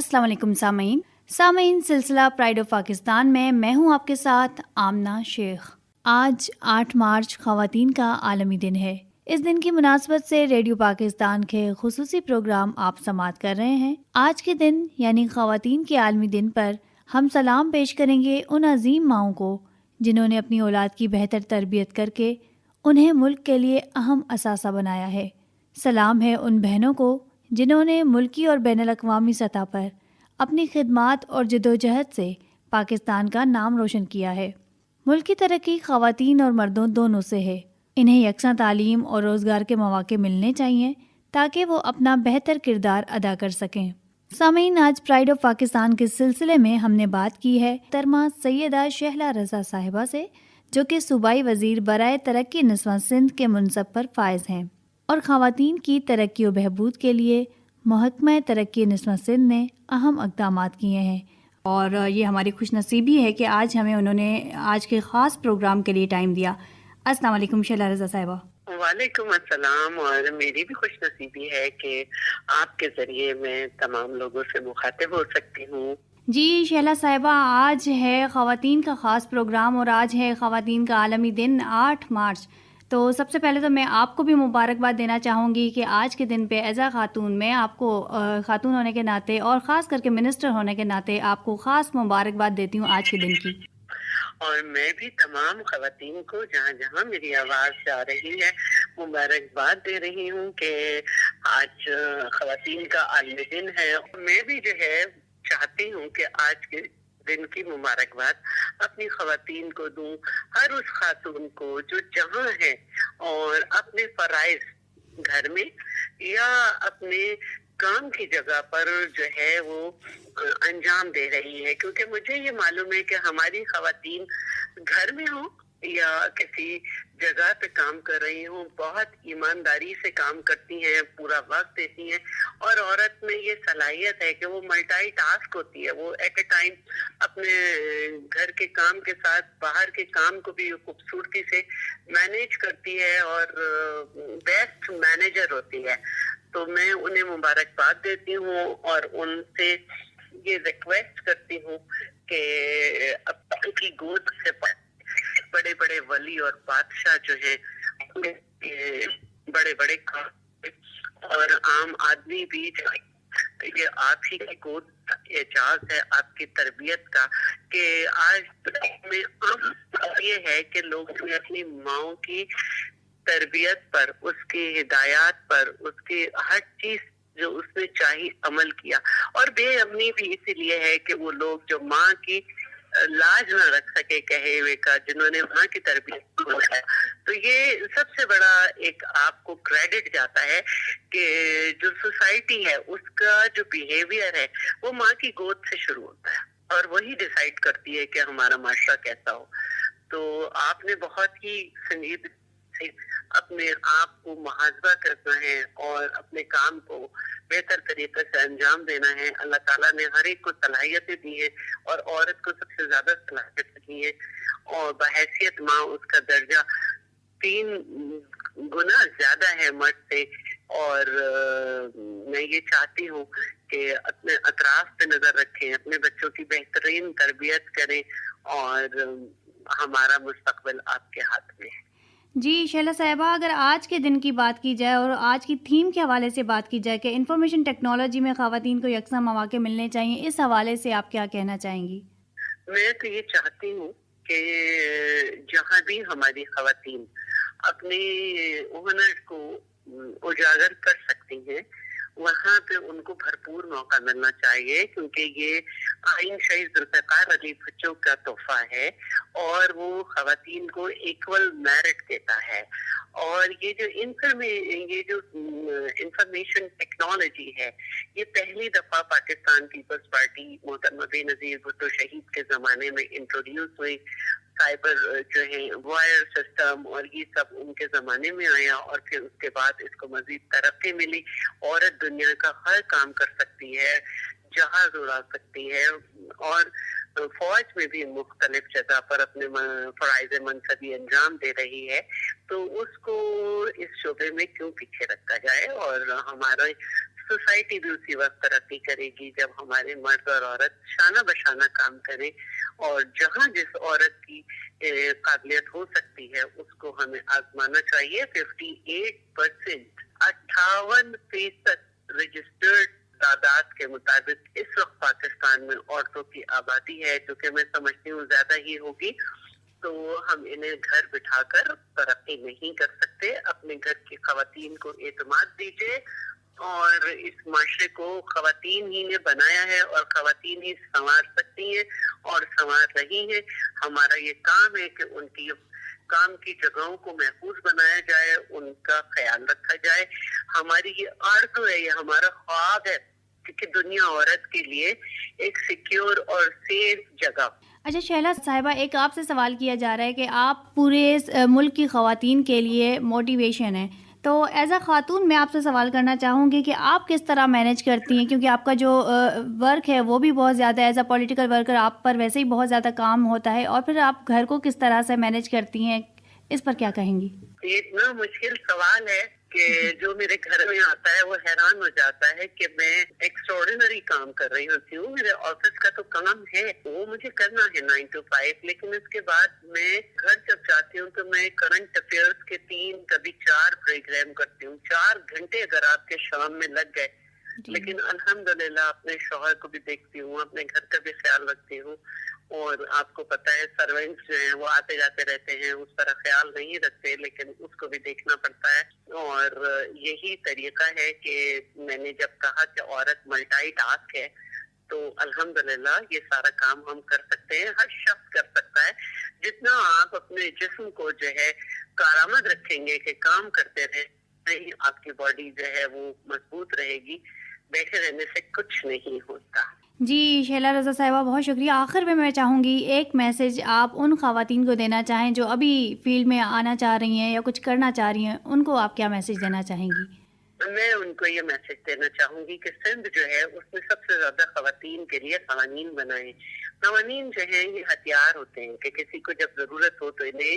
السلام علیکم سامعین سلسلہ پرائڈ آف پاکستان میں ہوں آپ کے ساتھ آمنہ شیخ۔ آج 8 مارچ خواتین کا عالمی دن ہے۔ اس دن کی مناسبت سے ریڈیو پاکستان کے خصوصی پروگرام آپ سماعت کر رہے ہیں۔ آج کے دن یعنی خواتین کے عالمی دن پر ہم سلام پیش کریں گے ان عظیم ماؤں کو جنہوں نے اپنی اولاد کی بہتر تربیت کر کے انہیں ملک کے لیے اہم اثاثہ بنایا ہے۔ سلام ہے ان بہنوں کو جنہوں نے ملکی اور بین الاقوامی سطح پر اپنی خدمات اور جدوجہد سے پاکستان کا نام روشن کیا ہے۔ ملک کی ترقی خواتین اور مردوں دونوں سے ہے۔ انہیں یکساں تعلیم اور روزگار کے مواقع ملنے چاہیے تاکہ وہ اپنا بہتر کردار ادا کر سکیں۔ سامعین، آج پرائڈ آف پاکستان کے سلسلے میں ہم نے بات کی ہے محترمہ سیدہ شہلا رضا صاحبہ سے، جو کہ صوبائی وزیر برائے ترقی نسواں سندھ کے منصب پر فائز ہیں اور خواتین کی ترقی و بہبود کے لیے محکمہ ترقی نسواں سندھ نے اہم اقدامات کیے ہیں، اور یہ ہماری خوش نصیبی ہے کہ آج ہمیں انہوں نے آج کے خاص پروگرام کے لیے ٹائم دیا۔ السلام علیکم شہلا رضا صاحبہ۔ وعلیکم السلام، اور میری بھی خوش نصیبی ہے کہ آپ کے ذریعے میں تمام لوگوں سے مخاطب ہو سکتی ہوں۔ جی شہلا صاحبہ، آج ہے خواتین کا خاص پروگرام اور آج ہے خواتین کا عالمی دن 8 مارچ۔ تو سب سے پہلے تو میں آپ کو بھی مبارکباد دینا چاہوں گی کہ آج کے دن پہ ایز اے خاتون میں آپ کو خاتون ہونے کے ناطے اور خاص کر کے منسٹر ہونے کے ناطے آپ کو خاص مبارکباد دیتی ہوں آج کے دن کی۔ اور میں بھی تمام خواتین کو جہاں جہاں میری آواز جا رہی ہے مبارکباد دے رہی ہوں کہ آج خواتین کا عالمی دن ہے۔ میں بھی جو ہے چاہتی ہوں کہ آج کے دن کی مبارکباد اپنی خواتین کو دوں، ہر اس خاتون کو جو جہاں ہے اور اپنے فرائض گھر میں یا اپنے کام کی جگہ پر جو ہے وہ انجام دے رہی ہے، کیونکہ مجھے یہ معلوم ہے کہ ہماری خواتین گھر میں ہوں یا کسی جگہ پہ کام کر رہی ہوں بہت ایمانداری سے کام کرتی ہیں، پورا وقت دیتی ہیں، اور عورت میں یہ صلاحیت ہے کہ وہ ملٹی ٹاسک ہوتی ہے، وہ ایٹ اے ٹائم اپنے گھر کے کام کے ساتھ باہر کے کام کو بھی خوبصورتی سے مینیج کرتی ہے اور بیسٹ مینیجر ہوتی ہے۔ تو میں انہیں مبارکباد دیتی ہوں اور ان سے یہ ریکویسٹ کرتی ہوں کہ اب کی گود سے بڑے بڑے ولی اور بادشاہ جو ہیں، بڑے بڑے اور عام آدمی بھی یہ آپ ہی کی گود اعجاز ہے آپ کی تربیت کا، کہ آج میں یہ ہے کہ لوگ اپنی ماؤں کی تربیت پر، اس کی ہدایات پر، اس کی ہر چیز جو اس نے چاہی عمل کیا، اور بے امنی بھی اسی لیے ہے کہ وہ لوگ جو ماں کی لاج نہ رکھ سکے کہے ہوئے کا، جنہوں نے ماں کی تربیت ہے، تو یہ سب سے بڑا ایک آپ کو کریڈٹ جاتا ہے کہ جو سوسائٹی ہے اس کا جو بیہیویئر ہے وہ ماں کی گود سے شروع ہوتا ہے اور وہی ڈیسائیڈ کرتی ہے کہ ہمارا معاشرہ کیسا ہو۔ تو آپ نے بہت ہی سنجیدگی سے اپنے آپ کو محاسبہ کرنا ہے اور اپنے کام کو بہتر طریقے سے انجام دینا ہے۔ اللہ تعالیٰ نے ہر ایک کو صلاحیتیں دی ہیں اور عورت کو سب سے زیادہ صلاحیتیں دی ہیں، اور بحیثیت ماں اس کا درجہ 3 گنا زیادہ ہے مرد سے۔ اور میں یہ چاہتی ہوں کہ اپنے اطراف پہ نظر رکھیں، اپنے بچوں کی بہترین تربیت کریں، اور ہمارا مستقبل آپ کے ہاتھ میں ہے۔ جی شہلا صاحبہ، اگر آج کے دن کی بات کی جائے اور آج کی تھیم کے حوالے سے بات کی جائے کہ انفارمیشن ٹیکنالوجی میں خواتین کو یکساں مواقع ملنے چاہیے، اس حوالے سے آپ کیا کہنا چاہیں گی؟ میں تو یہ چاہتی ہوں کہ جہاں بھی ہماری خواتین اپنے ہنر کو اجاگر کر سکتی ہیں وہاں پہ ان کو بھرپور موقع ملنا چاہیے، کیونکہ یہ آئین شہید ذوالفقار علی بھٹو کا تحفہ ہے اور وہ خواتین کو ایکول میرٹ دیتا ہے۔ اور یہ جو انفارمیشن ٹیکنالوجی ہے، یہ پہلی دفعہ پاکستان پیپلز پارٹی محترمہ بے نظیر بھٹو شہید کے زمانے میں انٹروڈیوس ہوئی۔ سائبر جو ہے وائر سسٹم اور یہ سب ان کے زمانے میں آیا، اور پھر اس کے بعد اس کو مزید ترقی ملی۔ عورت دنیا کا ہر کام کر سکتی ہے، جہاز اڑا سکتی ہے، اور فوج میں بھی مختلف جگہ پر اپنے فرائض منصبی انجام دے رہی ہے۔ تو اس کو اس شعبے میں کیوں پیچھے رکھا جائے، اور ہمارے سوسائٹی بھی اسی وقت ترقی کرے گی جب ہمارے مرد اور عورت شانہ بشانہ کام کریں، اور جہاں جس عورت کی قابلیت ہو سکتی ہے اس کو ہمیں آزمانا چاہیے۔ 58%، 58% رجسٹرڈ تعداد کے مطابق اس وقت پاکستان میں عورتوں کی آبادی ہے، جو کہ میں سمجھتی ہوں زیادہ ہی ہوگی۔ تو ہم انہیں گھر بٹھا کر ترقی نہیں کر سکتے۔ اپنے گھر کی خواتین کو اعتماد دیجیے، اور اس معاشرے کو خواتین ہی نے بنایا ہے اور خواتین ہی سنوار سکتی ہیں اور سنوار رہی ہیں۔ ہمارا یہ کام ہے کہ ان کی کام کی جگہوں کو محفوظ بنایا جائے، ان کا خیال رکھا جائے۔ ہماری یہ آرزو ہے، یہ ہمارا خواب ہے کہ دنیا عورت کے لیے ایک سیکیور اور سیف جگہ۔ اچھا شہلا صاحبہ، ایک آپ سے سوال کیا جا رہا ہے کہ آپ پورے ملک کی خواتین کے لیے موٹیویشن ہیں، تو ایز اے خاتون میں آپ سے سوال کرنا چاہوں گی کہ آپ کس طرح مینیج کرتی ہیں، کیونکہ آپ کا جو ورک ہے وہ بھی بہت زیادہ ایز اے پولیٹیکل ورکر آپ پر ویسے ہی بہت زیادہ کام ہوتا ہے، اور پھر آپ گھر کو کس طرح سے مینیج کرتی ہیں، اس پر کیا کہیں گی؟ یہ اتنا مشکل سوال ہے کہ جو میرے گھر میں آتا ہے وہ حیران ہو جاتا ہے کہ میں ایکسٹراڈنری کام کر رہی ہوتی ہوں۔ میرے آفس کا تو کام ہے، وہ مجھے کرنا ہے 9 to 5، لیکن اس کے بعد میں گھر جب جاتی ہوں تو میں کرنٹ افیئرس کے 3 کبھی 4 پروگرام کرتی ہوں۔ 4 گھنٹے اگر آپ کے شام میں لگ گئے، لیکن الحمدللہ اپنے شوہر کو بھی دیکھتی ہوں، اپنے گھر کا بھی خیال رکھتی ہوں، اور آپ کو پتہ ہے سروینٹس جو ہیں وہ آتے جاتے رہتے ہیں، اس طرح خیال نہیں رکھتے، لیکن اس کو بھی دیکھنا پڑتا ہے۔ اور یہی طریقہ ہے کہ میں نے جب کہا کہ عورت ملٹی ٹاسک ہے، تو الحمدللہ یہ سارا کام ہم کر سکتے ہیں، ہر شخص کر سکتا ہے۔ جتنا آپ اپنے جسم کو جو ہے کارآمد رکھیں گے کہ کام کرتے رہے، آپ کی باڈی جو ہے وہ مضبوط رہے گی۔ بیٹھے رہنے سے کچھ نہیں ہوتا۔ جی شہلا رضا صاحبہ، بہت شکریہ۔ آخر میں چاہوں گی ایک میسج آپ ان خواتین کو دینا چاہیں جو ابھی فیلڈ میں آنا چاہ رہی ہیں یا کچھ کرنا چاہ رہی ہیں، ان کو آپ کیا میسج دینا چاہیں گی؟ میں ان کو یہ میسج دینا چاہوں گی کہ سندھ جو ہے اس میں سب سے زیادہ خواتین کے لیے قوانین بنائیں۔ قوانین جو ہیں یہ ہتھیار ہوتے ہیں کہ کسی کو جب ضرورت ہو تو انہیں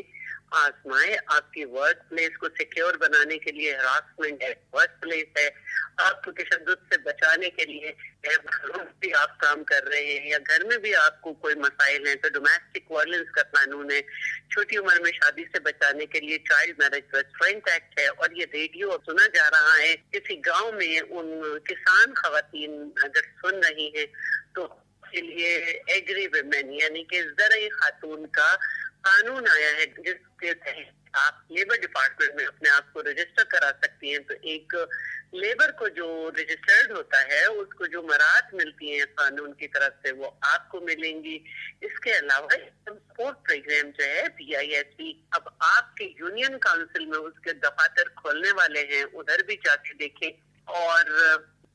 آزمائے۔ آپ کی ورک پلیس کو سیکیور بنانے کے لیے ہراسمنٹ ہے، ورک پلیس ہے، آپ کو تشدد سے بچانے کے لیے گھروں میں بھی آپ کام کر رہے ہیں یا گھر میں بھی آپ کو کوئی مسائل ہیں تو ڈومیسٹک وائلنس کا قانون ہے، چھوٹی عمر میں شادی سے بچانے کے لیے چائلڈ میرج ریسٹرینٹ ایکٹ ہے، اور یہ ریڈیو سنا جا رہا ہے کسی گاؤں میں ان کسان خواتین اگر سن رہی ہیں تو کے لیے ایگری ویمن یعنی کہ زرعی خاتون کا قانون آیا ہے، جس کے تحت آپ لیبر ڈپارٹمنٹ میں اپنے آپ کو رجسٹر کرا سکتی ہیں۔ تو ایک لیبر کو جو رجسٹرڈ ہوتا ہے اس کو جو مراحت ملتی ہیں قانون کی طرف سے وہ آپ کو ملیں گی۔ اس کے علاوہ سپورٹ پروگرام جو ہے BISP، اب آپ کے یونین کاؤنسل میں اس کے دفاتر کھولنے والے ہیں، ادھر بھی جا کے دیکھیں۔ اور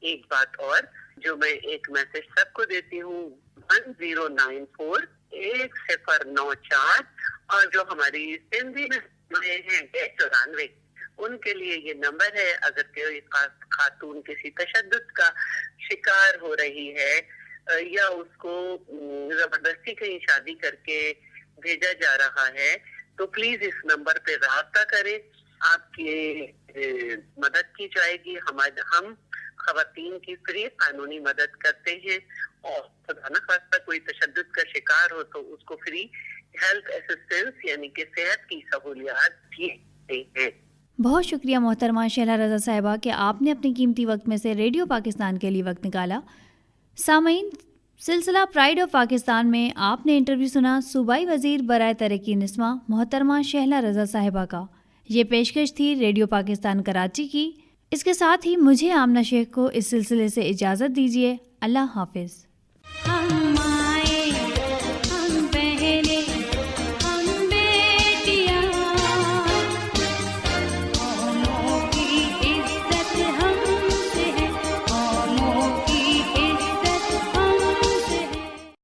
ایک بات اور جو میں ایک میسج سب کو دیتی ہوں، 1094 1094، اور جو ہماری سندھی میں ہیں 94، ان کے لیے یہ نمبر ہے۔ اگر کوئی خاتون کسی تشدد کا شکار ہو رہی ہے یا اس کو زبردستی کہیں شادی کر کے بھیجا جا رہا ہے تو پلیز اس نمبر پہ رابطہ کریں، آپ کی مدد کی جائے گی۔ ہم خواتین کی فری قانونی مدد کرتے ہیں، اور خدا نہ خواستہ کوئی تشدد کا شکار ہو تو اس کو فری ہیلتھ اسسٹنس یعنی کہ صحت کی سہولیات بھی دیتے ہیں۔ بہت شکریہ محترمہ شہلا رضا صاحبہ کہ آپ نے اپنے قیمتی وقت میں سے ریڈیو پاکستان کے لیے وقت نکالا۔ سامعین، سلسلہ پرائڈ آف پاکستان میں آپ نے انٹرویو سنا صوبائی وزیر برائے ترقی نسواں محترمہ شہلا رضا صاحبہ کا۔ یہ پیشکش تھی ریڈیو پاکستان کراچی کی۔ اس کے ساتھ ہی مجھے آمنہ شیخ کو اس سلسلے سے اجازت دیجیے۔ اللہ حافظ۔